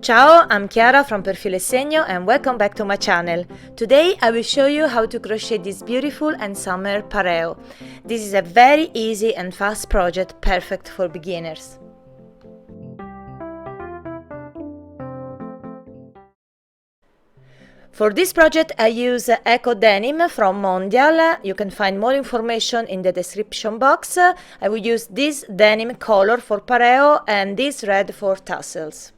Ciao, I'm Chiara from Filo e Segno and welcome back to my channel. Today I will show you how to crochet this beautiful and summer pareo. This is a very easy and fast project, perfect for beginners. For this project I use Eco Denim from Mondial. You can find more information in the description box. I will use this denim color for pareo and this red for tassels.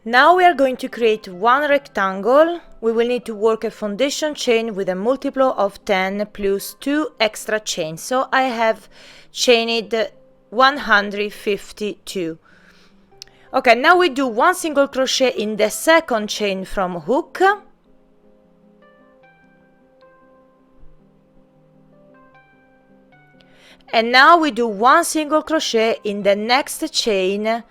Now we are going to create one rectangle. We will need to work a foundation chain with a multiple of 10 plus 2 extra chains. So I have chained 152. Okay, now we do one single crochet in the second chain from hook. And now we do one single crochet in the next chain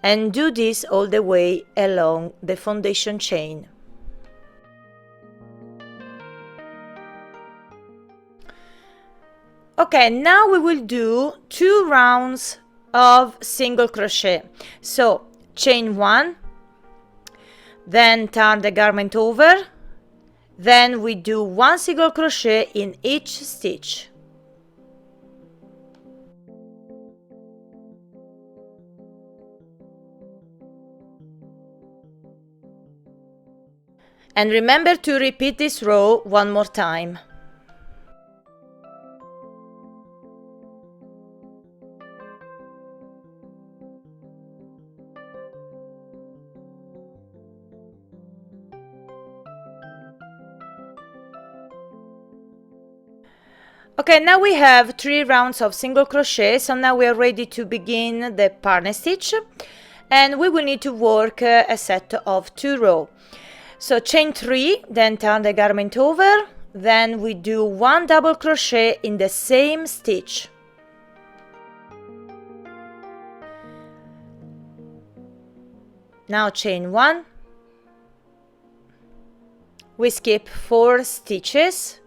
and do this all the way along the foundation chain. Okay, now we will do 2 rounds of single crochet. So chain 1, then turn the garment over, then we do 1 single crochet in each stitch. And remember to repeat this row one more time. Okay, now we have 3 rounds of single crochet, so now we are ready to begin the partner stitch, and we will need to work a set of 2 rows. So chain 3, then turn the garment over, then we do 1 double crochet in the same stitch. Now chain 1, we skip 4 stitches,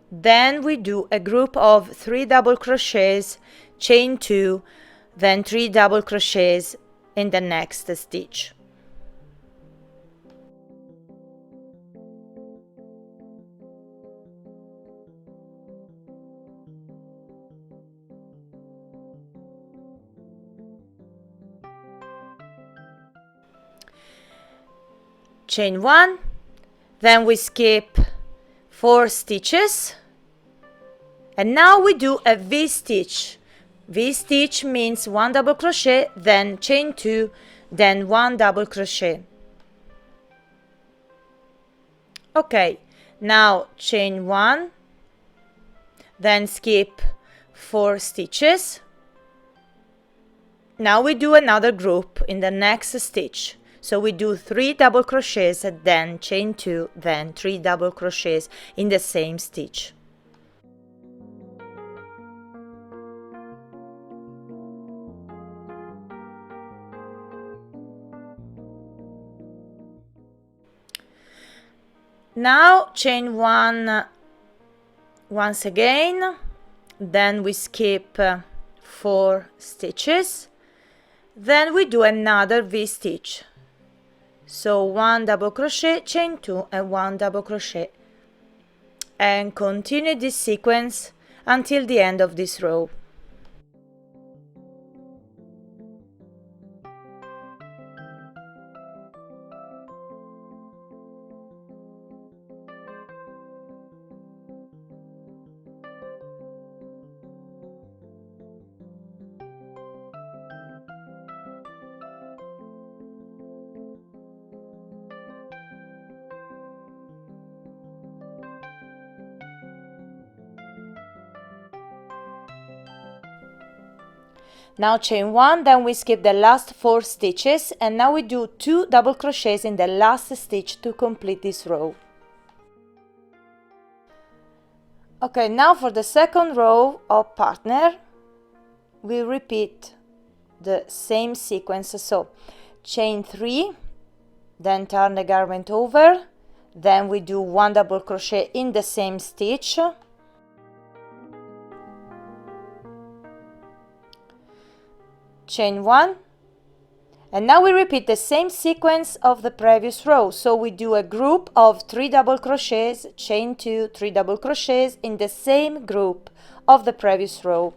then we do a group of 3 double crochets, chain 2, then 3 double crochets in the next stitch. Chain 1, then we skip 4 stitches, and now we do a V-stitch. V-stitch means 1 double crochet, then chain 2, then 1 double crochet. Okay, now chain 1, then skip 4 stitches. Now we do another group in the next stitch. So we do 3 double crochets, then chain 2, then 3 double crochets in the same stitch. Now chain 1 once again, then we skip 4 stitches, then we do another V-stitch. So 1 double crochet, chain 2 and 1 double crochet, and continue this sequence until the end of this row. Now chain 1, then we skip the last 4 stitches, and now we do 2 double crochets in the last stitch to complete this row. Okay, now for the second row of partner, we repeat the same sequence. So chain 3, then turn the garment over, then we do 1 double crochet in the same stitch, chain 1, And now we repeat the same sequence of the previous row. So we do a group of 3 double crochets, chain 2, 3 double crochets in the same group of the previous row.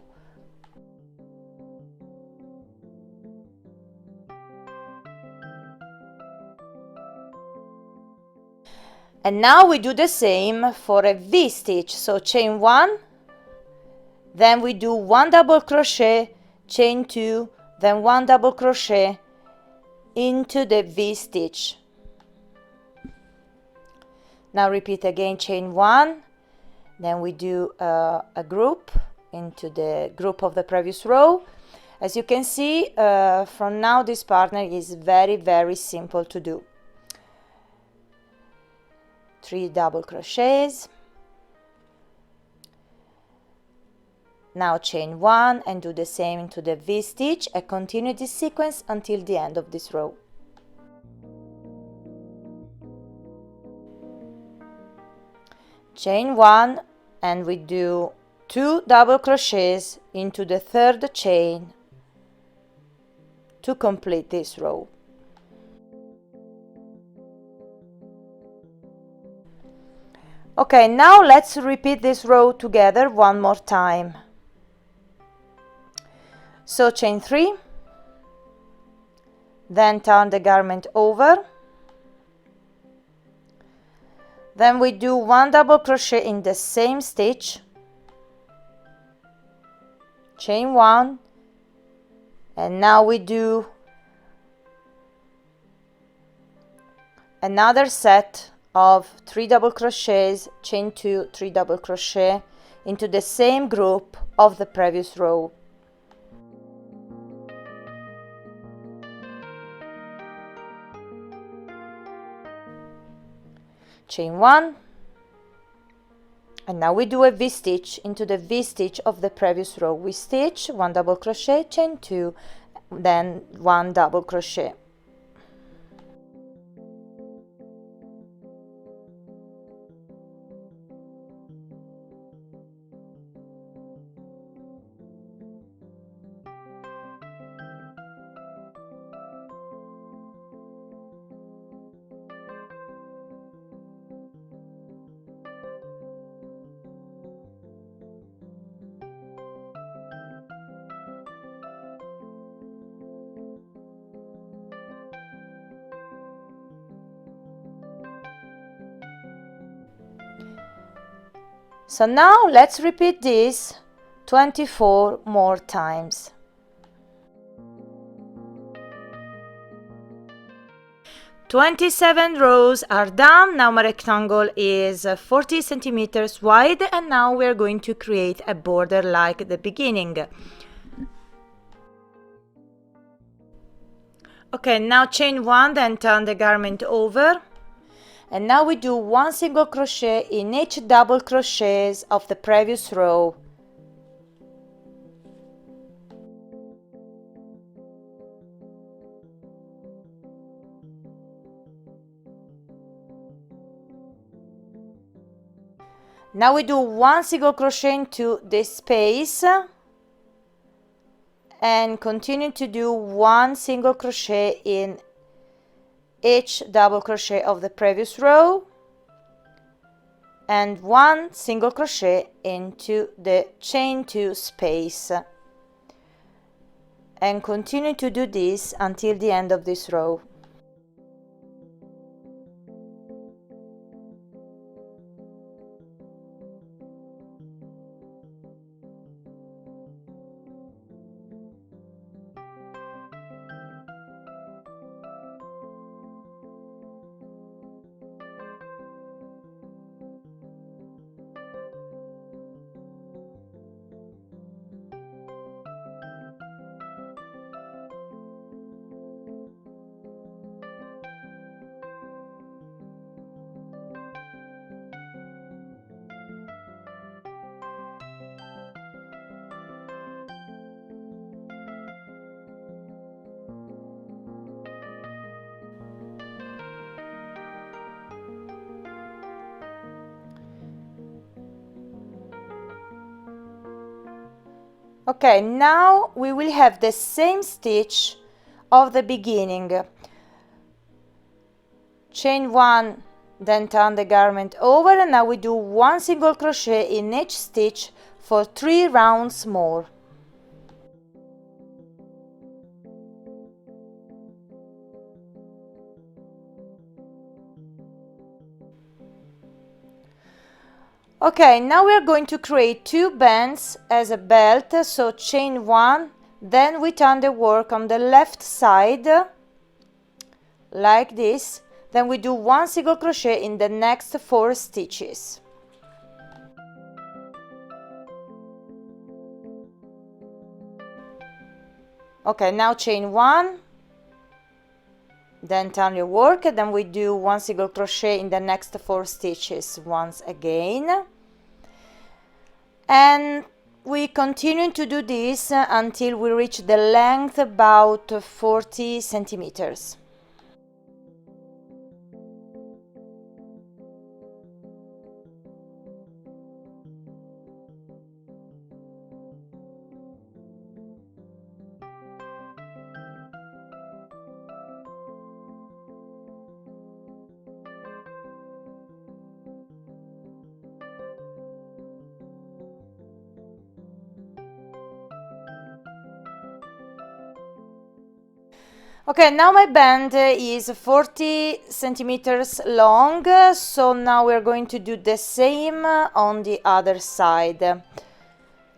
And now we do the same for a V-stitch. So chain 1, then we do 1 double crochet, chain 2, then 1 double crochet into the V-stitch. Now repeat again, chain 1, then we do a group into the group of the previous row. As you can see, from now this partner is very simple to do. 3 double crochets. Now chain 1 and do the same into the V-stitch and continue this sequence until the end of this row. Chain 1 and we do 2 double crochets into the third chain to complete this row. Okay, now let's repeat this row together one more time. So chain 3, then turn the garment over, then we do 1 double crochet in the same stitch, chain 1, and now we do another set of 3 double crochets, chain 2, 3 double crochet into the same group of the previous row. Chain 1, and now we do a V-stitch into the V-stitch of the previous row. We stitch 1 double crochet, chain 2, then 1 double crochet. So now let's repeat this 24 more times. "27 rows are done. Now my rectangle is 40 centimeters wide, and now we're going to create a border like the beginning. Okay, now chain 1, then turn the garment over. And now we do 1 single crochet in each double crochets of the previous row. Now we do 1 single crochet into this space and continue to do 1 single crochet in each double crochet of the previous row and 1 single crochet into the chain 2 space, and continue to do this until the end of this row. Okay, now we will have the same stitch of the beginning. Chain 1, then turn the garment over, and now we do 1 single crochet in each stitch for 3 rounds more. Okay, now we are going to create 2 bands as a belt, so chain 1, then we turn the work on the left side like this, then we do 1 single crochet in the next 4 stitches. Okay, now chain 1, then turn your work, and then we do 1 single crochet in the next 4 stitches once again, and we continue to do this until we reach the length about 40 centimeters. Okay, now my band is 40 centimeters long, so now we're going to do the same on the other side.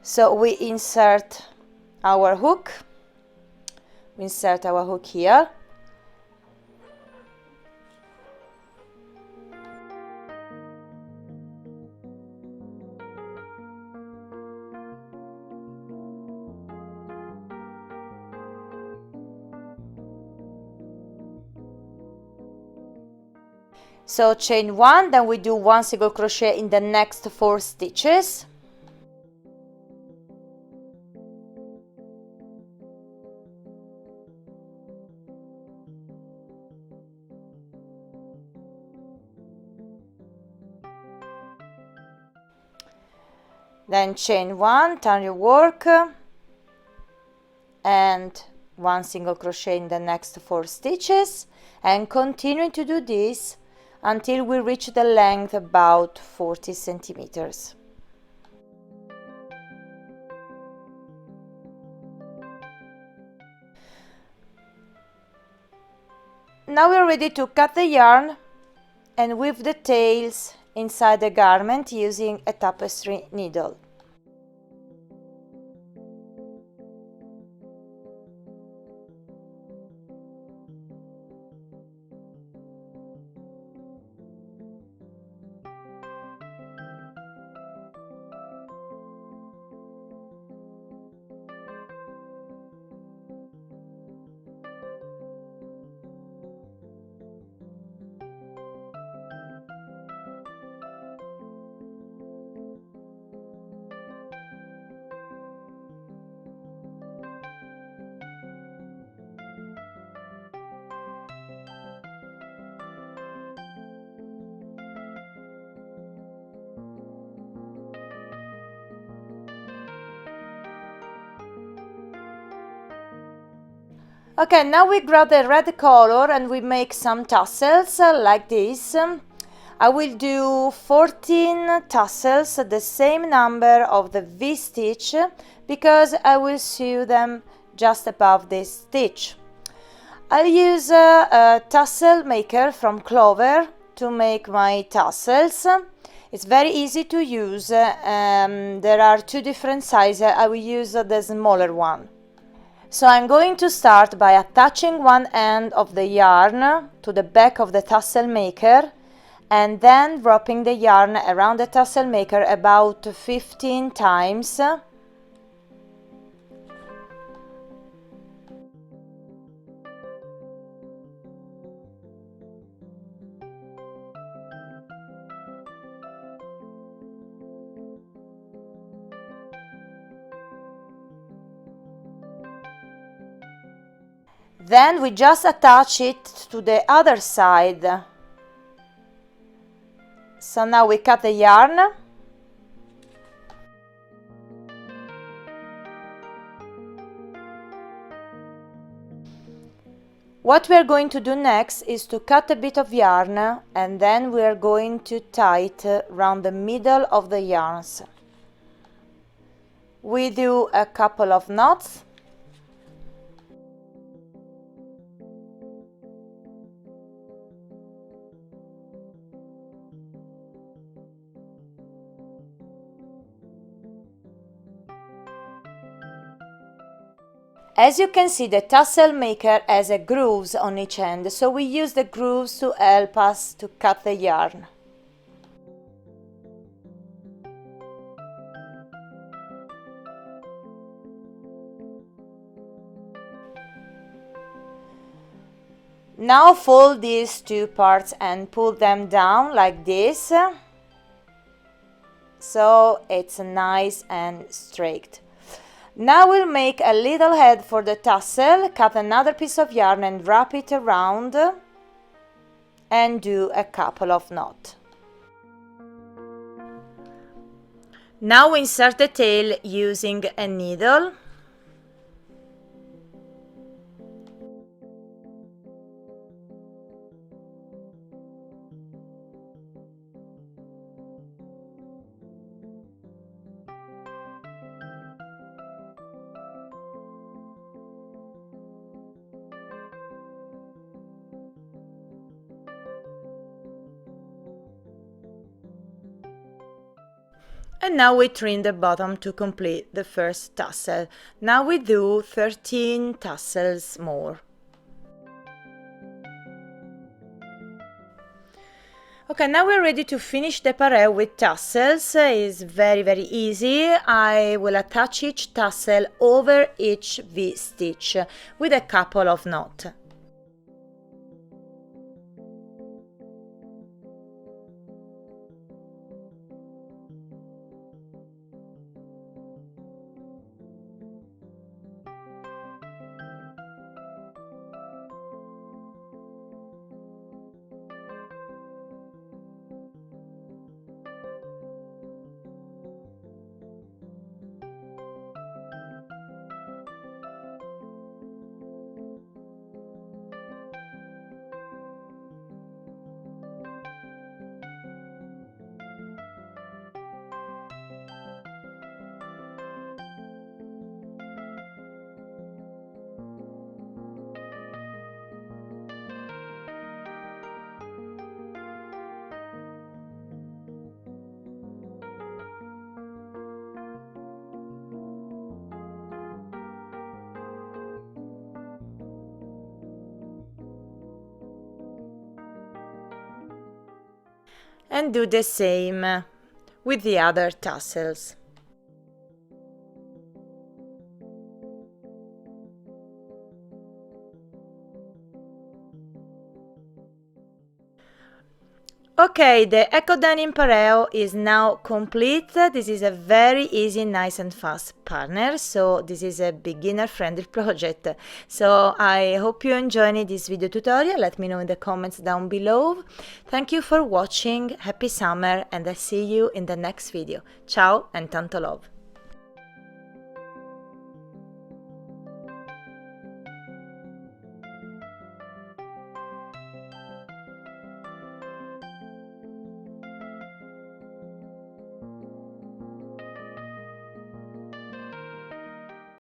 So we insert our hook, here. So chain 1, then we do 1 single crochet in the next 4 stitches. Then chain 1, turn your work, and 1 single crochet in the next 4 stitches, and continue to do this until we reach the length about 40 centimeters. Now we're ready to cut the yarn and weave the tails inside the garment using a tapestry needle. Okay, now we grab the red color and we make some tassels like this. I will do 14 tassels, the same number of the V-stitch, because I will sew them just above this stitch. I'll use a tassel maker from Clover to make my tassels. It's very easy to use. There are 2 different sizes. I will use the smaller one. So I'm going to start by attaching one end of the yarn to the back of the tassel maker and then wrapping the yarn around the tassel maker about 15 times. Then we just attach it to the other side. So now we cut the yarn. What we are going to do next is to cut a bit of yarn, and then we are going to tie it around the middle of the yarns. We do a couple of knots. As you can see, the tassel maker has a grooves on each end, so we use the grooves to help us to cut the yarn. Now fold these two parts and pull them down like this, so it's nice and straight. Now we'll make a little head for the tassel, cut another piece of yarn and wrap it around and do a couple of knots. Now we insert the tail using a needle. And now we trim the bottom to complete the first tassel. Now we do 13 tassels more. Okay, now we're ready to finish the pareo with tassels. It's very easy. I will attach each tassel over each V-stitch with a couple of knots. And do the same with the other tassels. Okay, the Denim Pareo is now complete. This is a very easy, nice and fast partner, so this is a beginner friendly project. So I hope you enjoyed this video tutorial. Let me know in the comments down below. Thank you for watching, happy summer, and I see you in the next video. Ciao and tanto love!